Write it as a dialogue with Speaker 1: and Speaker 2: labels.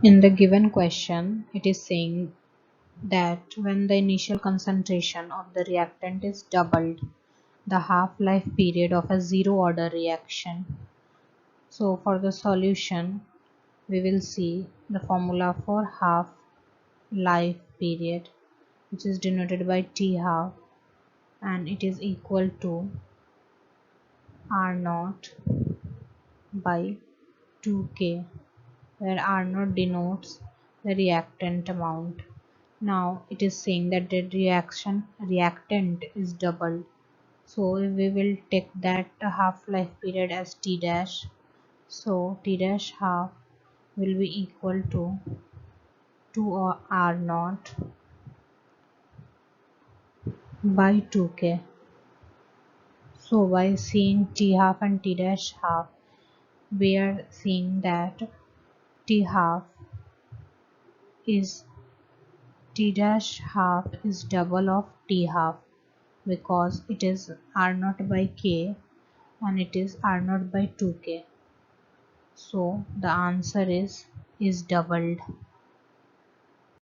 Speaker 1: In the given question, it is saying that when the initial concentration of the reactant is doubled, the half-life period of a zero-order reaction. So for the solution, we will see the formula for half-life period, which is denoted by T half, and it is equal to R naught by 2K, where R naught denotes the reactant amount. Now it is saying that the reactant is doubled. So we will take that half-life period as T dash. So T dash half will be equal to 2 R naught by 2K. So by seeing T half and T dash half, we are seeing that T half is T dash half is double of T half, because it is R naught by K and it is R naught by 2K. So the answer is doubled.